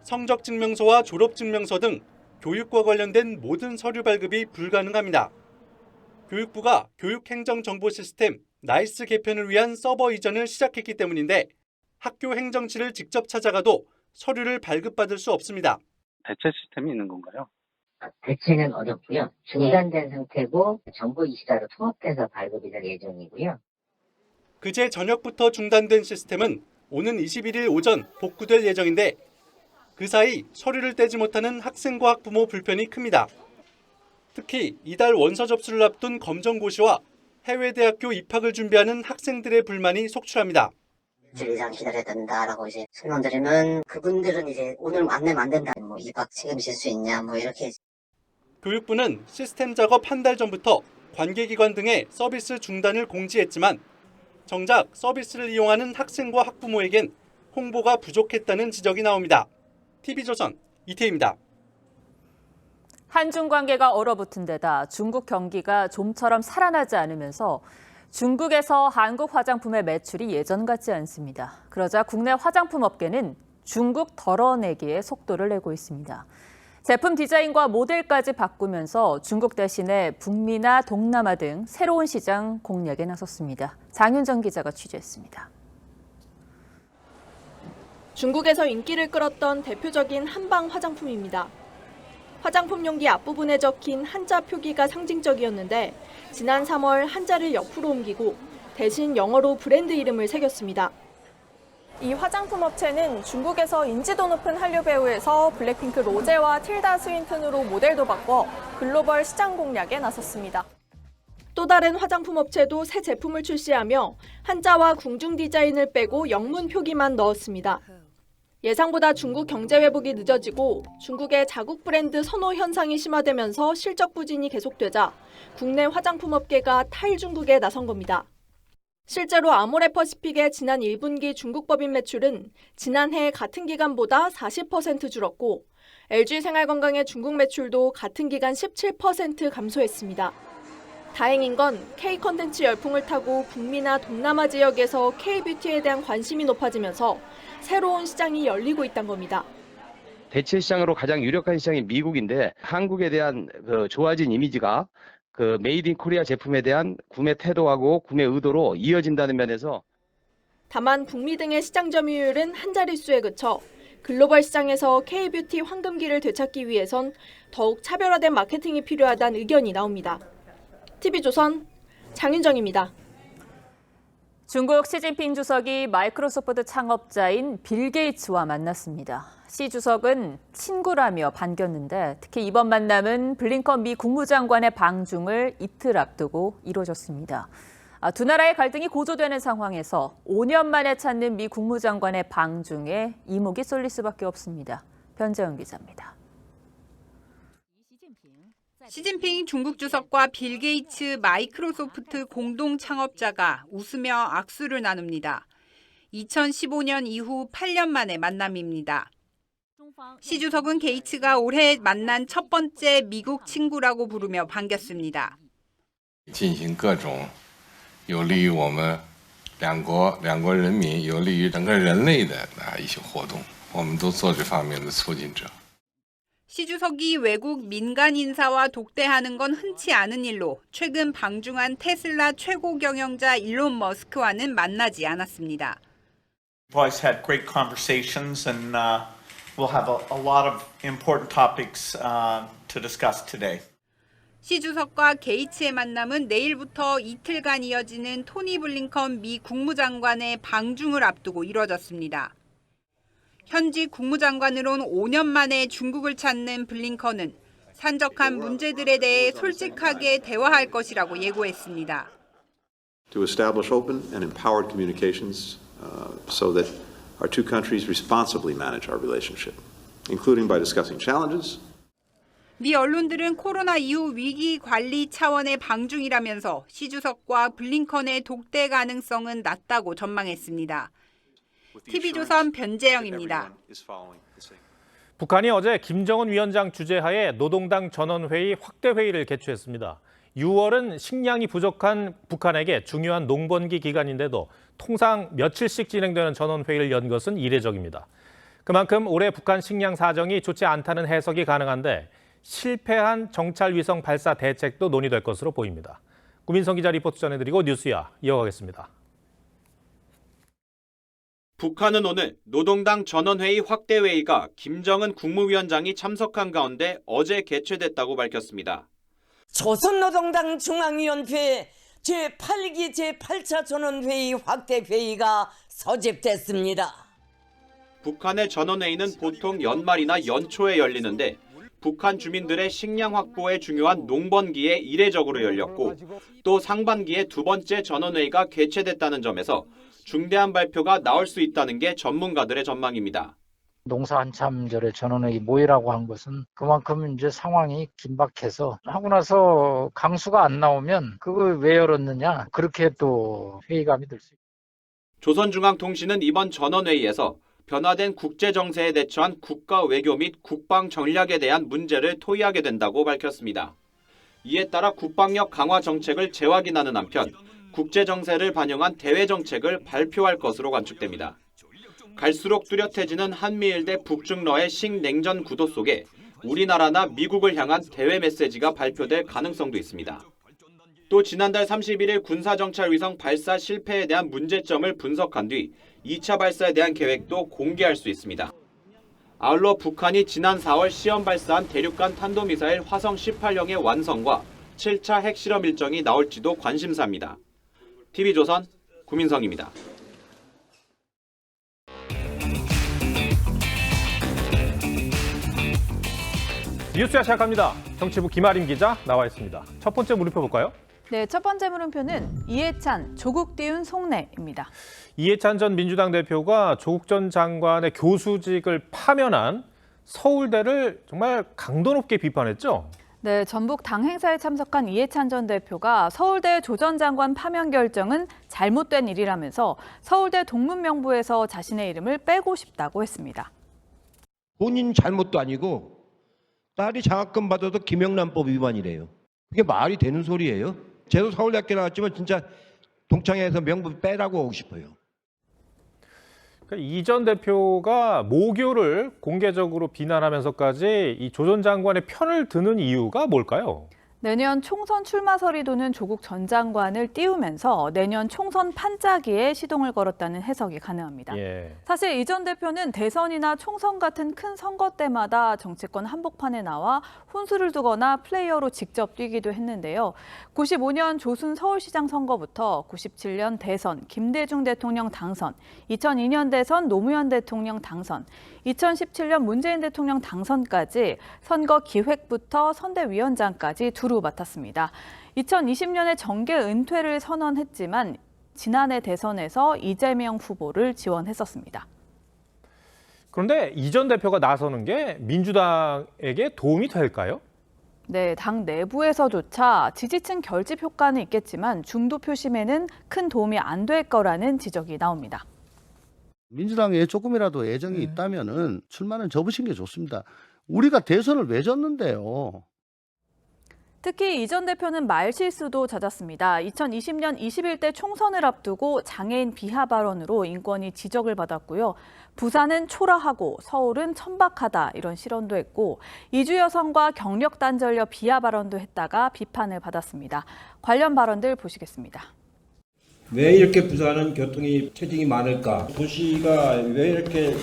성적증명서와 졸업증명서 등 교육과 관련된 모든 서류 발급이 불가능합니다. 교육부가 교육행정정보시스템 나이스 개편을 위한 서버 이전을 시작했기 때문인데 학교 행정실을 직접 찾아가도 서류를 발급받을 수 없습니다. 대체 시스템이 있는 건가요? 대체는 어렵고요. 중단된 상태고 정보 이시자로 통합돼서 발급이 될 예정이고요. 그제 저녁부터 중단된 시스템은 오는 21일 오전 복구될 예정인데 그 사이 서류를 떼지 못하는 학생과 학부모 불편이 큽니다. 특히 이달 원서 접수를 앞둔 검정고시와 해외대학교 입학을 준비하는 학생들의 불만이 속출합니다. 일주일 이상 기다려야 된다라고 이제 설명드리면 그분들은 이제 오늘 안 내면 안 된다. 뭐 입학 책임질 수 있냐 뭐 이렇게. 교육부는 시스템 작업 한 달 전부터 관계기관 등의 서비스 중단을 공지했지만 정작 서비스를 이용하는 학생과 학부모에겐 홍보가 부족했다는 지적이 나옵니다. TV조선 이태희입니다. 한중 관계가 얼어붙은 데다 중국 경기가 좀처럼 살아나지 않으면서 중국에서 한국 화장품의 매출이 예전 같지 않습니다. 그러자 국내 화장품 업계는 중국 덜어내기에 속도를 내고 있습니다. 제품 디자인과 모델까지 바꾸면서 중국 대신에 북미나 동남아 등 새로운 시장 공략에 나섰습니다. 장윤정 기자가 취재했습니다. 중국에서 인기를 끌었던 대표적인 한방 화장품입니다. 화장품 용기 앞부분에 적힌 한자 표기가 상징적이었는데 지난 3월 한자를 옆으로 옮기고 대신 영어로 브랜드 이름을 새겼습니다. 이 화장품 업체는 중국에서 인지도 높은 한류 배우에서 블랙핑크 로제와 틸다 스윈튼으로 모델도 바꿔 글로벌 시장 공략에 나섰습니다. 또 다른 화장품 업체도 새 제품을 출시하며 한자와 궁중 디자인을 빼고 영문 표기만 넣었습니다. 예상보다 중국 경제 회복이 늦어지고 중국의 자국 브랜드 선호 현상이 심화되면서 실적 부진이 계속되자 국내 화장품 업계가 탈중국에 나선 겁니다. 실제로 아모레퍼시픽의 지난 1분기 중국 법인 매출은 지난해 같은 기간보다 40% 줄었고 LG생활건강의 중국 매출도 같은 기간 17% 감소했습니다. 다행인 건 K-컨텐츠 열풍을 타고 북미나 동남아 지역에서 K-뷰티에 대한 관심이 높아지면서 새로운 시장이 열리고 있다는 겁니다. 대체 시장으로 가장 유력한 시장이 미국인데 한국에 대한 좋아진 이미지가 메이드 인 코리아 제품에 대한 구매 태도하고 구매 의도로 이어진다는 면에서 다만 북미 등의 시장 점유율은 한 자릿수에 그쳐 글로벌 시장에서 K-뷰티 황금기를 되찾기 위해선 더욱 차별화된 마케팅이 필요하다는 의견이 나옵니다. TV조선 장윤정입니다. 중국 시진핑 주석이 마이크로소프트 창업자인 빌 게이츠와 만났습니다. 시 주석은 친구라며 반겼는데 특히 이번 만남은 블링컨 미 국무장관의 방중을 이틀 앞두고 이루어졌습니다. 두 나라의 갈등이 고조되는 상황에서 5년 만에 찾는 미 국무장관의 방중에 이목이 쏠릴 수밖에 없습니다. 변재영 기자입니다. 시진핑 중국 주석과 빌 게이츠 마이크로소프트 공동 창업자가 웃으며 악수를 나눕니다. 2015년 이후 8년 만의 만남입니다. 시 주석은 게이츠가 올해 만난 첫 번째 미국 친구라고 부르며 반겼습니다. 进行各种有利于我们两国人民有利于整个人类的一些活动我们都做这方面的促进者 시 주석이 외국 민간 인사와 독대하는 건 흔치 않은 일로 최근 방중한 테슬라 최고 경영자 일론 머스크와는 만나지 않았습니다. We've always had great conversations and we'll have a lot of important topics to discuss today. 시 주석과 게이츠의 만남은 내일부터 이틀간 이어지는 토니 블링컨 미 국무장관의 방중을 앞두고 이뤄졌습니다. 현지 국무장관으론 5년 만에 중국을 찾는 블링컨은 산적한 문제들에 대해 솔직하게 대화할 것이라고 예고했습니다. To establish open and empowered communications so that our two countries responsibly manage our relationship, including by discussing challenges. 미 언론들은 코로나 이후 위기 관리 차원의 방중이라면서 시 주석과 블링컨의 독대 가능성은 낮다고 전망했습니다. TV조선 변재영입니다. 북한이 어제 김정은 위원장 주재하에 노동당 전원회의 확대회의를 개최했습니다. 6월은 식량이 부족한 북한에게 중요한 농번기 기간인데도 통상 며칠씩 진행되는 전원회의를 연 것은 이례적입니다. 그만큼 올해 북한 식량 사정이 좋지 않다는 해석이 가능한데 실패한 정찰위성 발사 대책도 논의될 것으로 보입니다. 구민성 기자 리포트 전해드리고 뉴스야 이어가겠습니다. 북한은 오늘 노동당 전원회의 확대회의가 김정은 국무위원장이 참석한 가운데 어제 개최됐다고 밝혔습니다. 조선노동당 중앙위원회 제8기 제8차 전원회의 확대회의가 소집됐습니다. 북한의 전원회의는 보통 연말이나 연초에 열리는데 북한 주민들의 식량 확보에 중요한 농번기에 이례적으로 열렸고 또 상반기에 두 번째 전원회의가 개최됐다는 점에서 중대한 발표가 나올 수 있다는 게 전문가들의 전망입니다. 농사 한참절에 전원의 모이라고 한 것은 그만큼 이제 상황이 긴박해서 하고 나서 강수가 안 나오면 그걸 왜 열었느냐 그렇게 또 회의감이 들 수 있습니다. 조선중앙통신은 이번 전원회의에서 변화된 국제정세에 대처한 국가 외교 및 국방 전략에 대한 문제를 토의하게 된다고 밝혔습니다. 이에 따라 국방력 강화 정책을 재확인하는 한편 국제정세를 반영한 대외 정책을 발표할 것으로 관측됩니다. 갈수록 뚜렷해지는 한미일 대 북중러의 신냉전 구도 속에 우리나라나 미국을 향한 대외 메시지가 발표될 가능성도 있습니다. 또 지난달 31일 군사정찰 위성 발사 실패에 대한 문제점을 분석한 뒤 2차 발사에 대한 계획도 공개할 수 있습니다. 아울러 북한이 지난 4월 시험 발사한 대륙간 탄도미사일 화성 18형의 완성과 7차 핵실험 일정이 나올지도 관심사입니다. TV조선 구민성입니다. 뉴스야 시작합니다. 정치부 김아림 기자 나와 있습니다. 첫 번째 물음표 볼까요? 네, 첫 번째 물음표는 이해찬, 조국 띄운 속내입니다. 이해찬 전 민주당 대표가 조국 전 장관의 교수직을 파면한 서울대를 정말 강도 높게 비판했죠? 네, 전북 당 행사에 참석한 이해찬 전 대표가 서울대 조 전 장관 파면 결정은 잘못된 일이라면서 서울대 동문명부에서 자신의 이름을 빼고 싶다고 했습니다. 본인 잘못도 아니고 딸이 장학금 받아도 김영란법 위반이래요. 그게 말이 되는 소리예요? 저도 서울대학교 나왔지만 진짜 동창회에서 명부 빼라고 하고 싶어요. 이 전 대표가 모교를 공개적으로 비난하면서까지 이 조 전 장관의 편을 드는 이유가 뭘까요? 내년 총선 출마설이 도는 조국 전 장관을 띄우면서 내년 총선 판짜기에 시동을 걸었다는 해석이 가능합니다. 사실 이 전 대표는 대선이나 총선 같은 큰 선거 때마다 정치권 한복판에 나와 혼수를 두거나 플레이어로 직접 뛰기도 했는데요. 95년 조순 서울시장 선거부터 97년 대선 김대중 대통령 당선, 2002년 대선 노무현 대통령 당선, 2017년 문재인 대통령 당선까지 선거 기획부터 선대위원장까지 두루 맡았습니다. 2020년에 정계 은퇴를 선언했지만 지난해 대선에서 이재명 후보를 지원했었습니다. 그런데 이 전 대표가 나서는 게 민주당에게 도움이 될까요? 네, 당 내부에서조차 지지층 결집 효과는 있겠지만 중도 표심에는 큰 도움이 안 될 거라는 지적이 나옵니다. 민주당에 조금이라도 애정이 있다면은 출마는 접으신 게 좋습니다. 우리가 대선을 왜 졌는데요? 특히 이 전 대표는 말실수도 잦았습니다. 2020년 21대 총선을 앞두고 장애인 비하 발언으로 인권위 지적을 받았고요. 부산은 초라하고 서울은 천박하다 이런 실언도 했고 이주 여성과 경력 단절녀 비하 발언도 했다가 비판을 받았습니다. 관련 발언들 보시겠습니다. 왜 이렇게 부산은 교통이 체증이 많을까? 도시가 왜 이렇게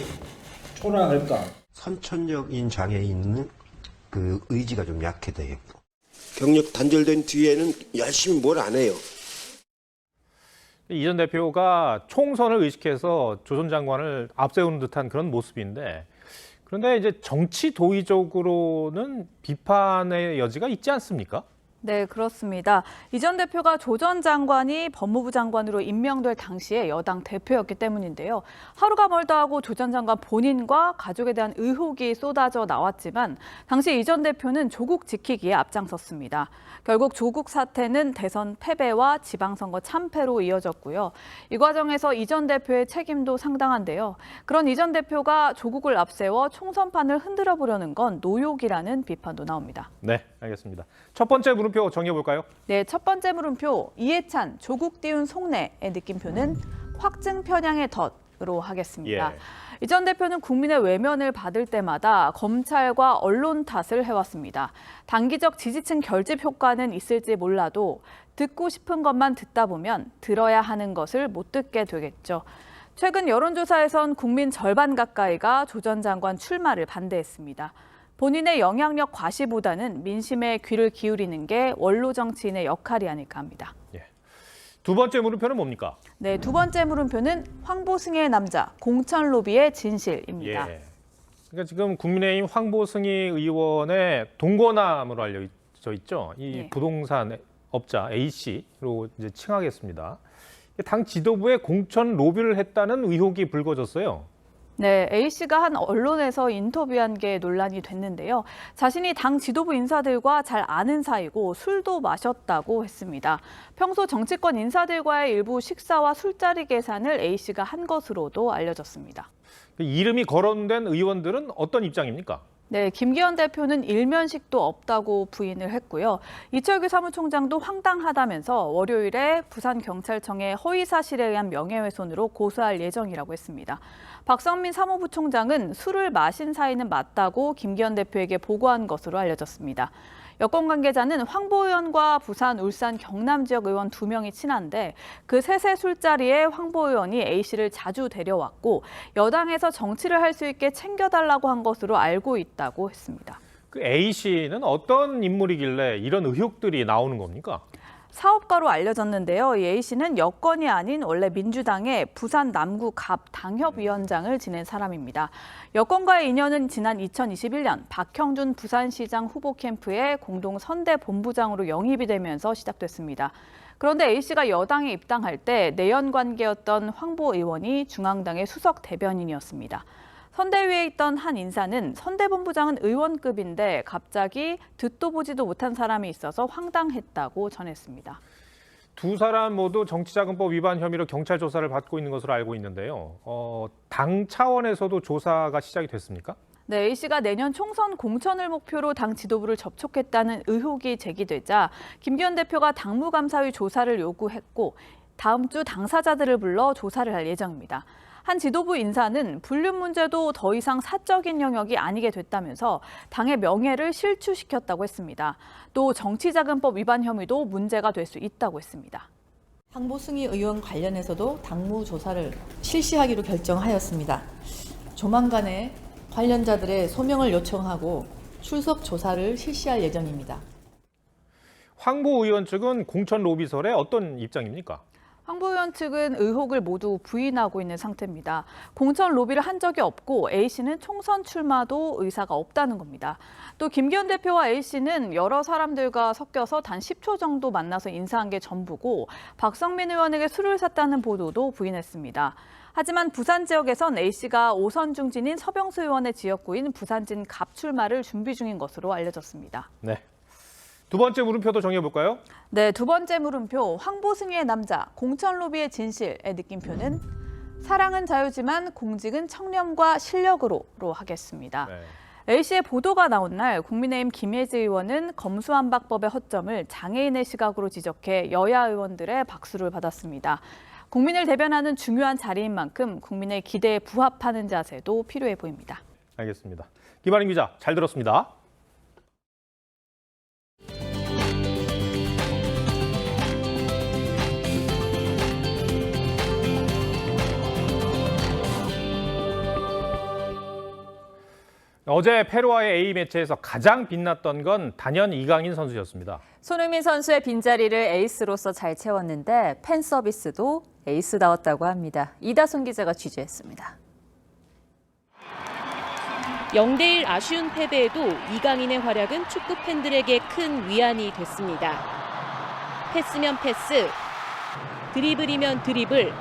초라할까? 선천적인 장애인은 그 의지가 좀 약해 되겠고. 경력 단절된 뒤에는 열심히 뭘 안 해요. 이 전 대표가 총선을 의식해서 조 전 장관을 앞세우는 듯한 그런 모습인데 그런데 이제 정치 도의적으로는 비판의 여지가 있지 않습니까? 네, 그렇습니다. 이 전 대표가 조 전 장관이 법무부 장관으로 임명될 당시에 여당 대표였기 때문인데요. 하루가 멀다 하고 조 전 장관 본인과 가족에 대한 의혹이 쏟아져 나왔지만 당시 이 전 대표는 조국 지키기에 앞장섰습니다. 결국 조국 사태는 대선 패배와 지방선거 참패로 이어졌고요. 이 과정에서 이 전 대표의 책임도 상당한데요. 그런 이 전 대표가 조국을 앞세워 총선판을 흔들어 보려는 건 노욕이라는 비판도 나옵니다. 네, 알겠습니다. 첫 번째 물음표 정해볼까요? 네, 첫 번째 물음표 이해찬, 조국 띄운 속내의 느낌표는 확증 편향의 덫으로 하겠습니다. 이 전 대표는 국민의 외면을 받을 때마다 검찰과 언론 탓을 해왔습니다. 단기적 지지층 결집 효과는 있을지 몰라도 듣고 싶은 것만 듣다 보면 들어야 하는 것을 못 듣게 되겠죠. 최근 여론조사에선 국민 절반 가까이가 조 전 장관 출마를 반대했습니다. 본인의 영향력 과시보다는 민심에 귀를 기울이는 게 원로 정치인의 역할이 아닐까 합니다. 두 번째 물음표는 뭡니까? 네, 두 번째 물음표는 황보승의 남자, 공천 로비의 진실입니다. 그러니까 지금 국민의힘 황보승희 의원의 동거남으로 알려져 있죠. 이 부동산 업자 A씨로 이제 칭하겠습니다. 당 지도부에 공천 로비를 했다는 의혹이 불거졌어요. 네, A씨가 한 언론에서 인터뷰한 게 논란이 됐는데요. 자신이 당 지도부 인사들과 잘 아는 사이고 술도 마셨다고 했습니다. 평소 정치권 인사들과의 일부 식사와 술자리 계산을 A씨가 한 것으로도 알려졌습니다. 이름이 거론된 의원들은 어떤 입장입니까? 네, 김기현 대표는 일면식도 없다고 부인을 했고요. 이철규 사무총장도 황당하다면서 월요일에 부산경찰청에 허위사실에 의한 명예훼손으로 고소할 예정이라고 했습니다. 박성민 사무부총장은 술을 마신 사이는 맞다고 김기현 대표에게 보고한 것으로 알려졌습니다. 여권 관계자는 황보 의원과 부산, 울산, 경남 지역 의원 2명이 친한데 그 셋의 술자리에 황보 의원이 A씨를 자주 데려왔고 여당에서 정치를 할 수 있게 챙겨달라고 한 것으로 알고 있다고 했습니다. 그 A씨는 어떤 인물이길래 이런 의혹들이 나오는 겁니까? 사업가로 알려졌는데요. 이 A씨는 여권이 아닌 원래 민주당의 부산 남구 갑 당협위원장을 지낸 사람입니다. 여권과의 인연은 지난 2021년 박형준 부산시장 후보 캠프에 공동 선대본부장으로 영입이 되면서 시작됐습니다. 그런데 A씨가 여당에 입당할 때 내연 관계였던 황보 의원이 중앙당의 수석 대변인이었습니다. 선대위에 있던 한 인사는 선대본부장은 의원급인데 갑자기 듣도 보지도 못한 사람이 있어서 황당했다고 전했습니다. 두 사람 모두 정치자금법 위반 혐의로 경찰 조사를 받고 있는 것으로 알고 있는데요. 당 차원에서도 조사가 시작이 됐습니까? 네, A씨가 내년 총선 공천을 목표로 당 지도부를 접촉했다는 의혹이 제기되자 김기현 대표가 당무감사위 조사를 요구했고 다음 주 당사자들을 불러 조사를 할 예정입니다. 한 지도부 인사는 불륜 문제도 더 이상 사적인 영역이 아니게 됐다면서 당의 명예를 실추시켰다고 했습니다. 또 정치자금법 위반 혐의도 문제가 될 수 있다고 했습니다. 황보승희 의원 관련해서도 당무 조사를 실시하기로 결정하였습니다. 조만간에 관련자들의 소명을 요청하고 출석 조사를 실시할 예정입니다. 황보 의원 측은 공천 로비설에 어떤 입장입니까? 황보 의원 측은 의혹을 모두 부인하고 있는 상태입니다. 공천 로비를 한 적이 없고 A씨는 총선 출마도 의사가 없다는 겁니다. 또 김기현 대표와 A씨는 여러 사람들과 섞여서 단 10초 정도 만나서 인사한 게 전부고 박성민 의원에게 술을 샀다는 보도도 부인했습니다. 하지만 부산 지역에선 A씨가 5선 중진인 서병수 의원의 지역구인 부산진 갑 출마를 준비 중인 것으로 알려졌습니다. 네. 두 번째 물음표도 정해볼까요? 네, 두 번째 물음표, 황보승희의 남자, 공천 로비의 진실의 느낌표는 사랑은 자유지만 공직은 청렴과 실력으로로 하겠습니다. 네. A씨의 보도가 나온 날 국민의힘 김혜지 의원은 검수완박법의 허점을 장애인의 시각으로 지적해 여야 의원들의 박수를 받았습니다. 국민을 대변하는 중요한 자리인 만큼 국민의 기대에 부합하는 자세도 필요해 보입니다. 알겠습니다. 김아린 기자, 잘 들었습니다. 어제 페루와의 A매치에서 가장 빛났던 건 단연 이강인 선수였습니다. 손흥민 선수의 빈자리를 에이스로서 잘 채웠는데 팬 서비스도 에이스다웠다고 합니다. 이다솜 기자가 취재했습니다. 0대1 아쉬운 패배에도 이강인의 활약은 축구 팬들에게 큰 위안이 됐습니다. 패스면 패스, 드리블이면 드리블,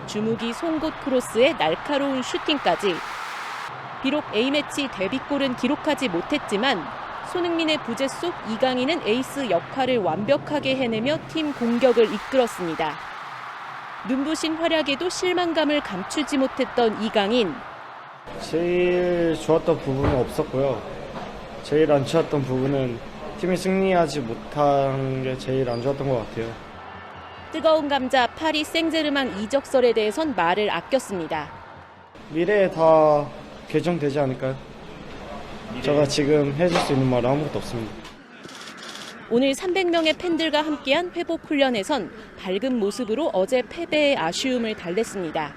주무기 송곳 크로스의 날카로운 슈팅까지. 비록 A매치 데뷔골은 기록하지 못했지만 손흥민의 부재 속 이강인은 에이스 역할을 완벽하게 해내며 팀 공격을 이끌었습니다. 눈부신 활약에도 실망감을 감추지 못했던 이강인. 제일 좋았던 부분은 없었고요. 제일 안 좋았던 부분은 팀이 승리하지 못한 게 제일 안 좋았던 것 같아요. 뜨거운 감자 파리 생제르맹 이적설에 대해선 말을 아꼈습니다. 미래에 다 결정되지 않을까요? 제가 지금 해줄 수 있는 말은 아무것도 없습니다. 오늘 300명의 팬들과 함께한 회복 훈련에선 밝은 모습으로 어제 패배의 아쉬움을 달랬습니다.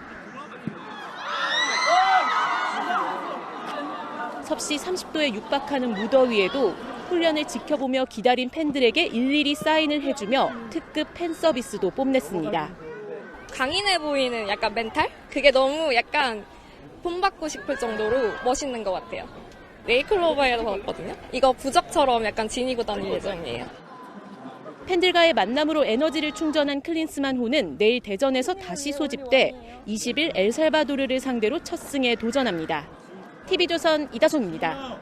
섭씨 30도에 육박하는 무더위에도 훈련을 지켜보며 기다린 팬들에게 일일이 사인을 해주며 특급 팬 서비스도 뽐냈습니다. 강인해 보이는 약간 멘탈? 그게 너무 약간 본받고 싶을 정도로 멋있는 것 같아요. 네이클로버에도 받았거든요. 이거 부적처럼 약간 지니고 다닐 예정이에요. 팬들과의 만남으로 에너지를 충전한 클린스만 호는 내일 대전에서 다시 소집돼 20일 엘살바도르를 상대로 첫 승에 도전합니다. TV조선 이다솜입니다.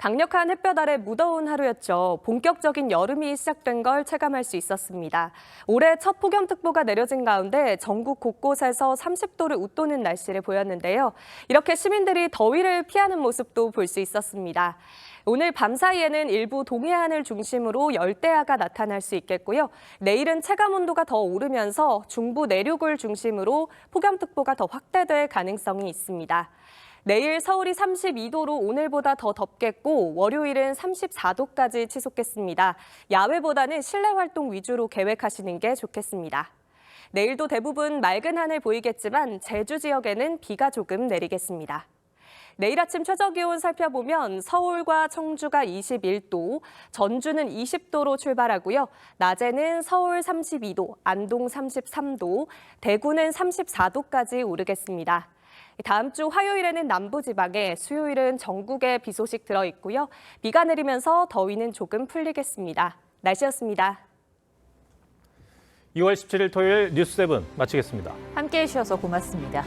강력한 햇볕 아래 무더운 하루였죠. 본격적인 여름이 시작된 걸 체감할 수 있었습니다. 올해 첫 폭염특보가 내려진 가운데 전국 곳곳에서 30도를 웃도는 날씨를 보였는데요. 이렇게 시민들이 더위를 피하는 모습도 볼 수 있었습니다. 오늘 밤 사이에는 일부 동해안을 중심으로 열대야가 나타날 수 있겠고요. 내일은 체감온도가 더 오르면서 중부 내륙을 중심으로 폭염특보가 더 확대될 가능성이 있습니다. 내일 서울이 32도로 오늘보다 더 덥겠고 월요일은 34도까지 치솟겠습니다. 야외보다는 실내 활동 위주로 계획하시는 게 좋겠습니다. 내일도 대부분 맑은 하늘 보이겠지만 제주 지역에는 비가 조금 내리겠습니다. 내일 아침 최저기온 살펴보면 서울과 청주가 21도, 전주는 20도로 출발하고요. 낮에는 서울 32도, 안동 33도, 대구는 34도까지 오르겠습니다. 다음 주 화요일에는 남부지방에, 수요일은 전국에 비 소식 들어있고요. 비가 내리면서 더위는 조금 풀리겠습니다. 날씨였습니다. 2월 17일 토요일 뉴스7 마치겠습니다. 함께해 주셔서 고맙습니다.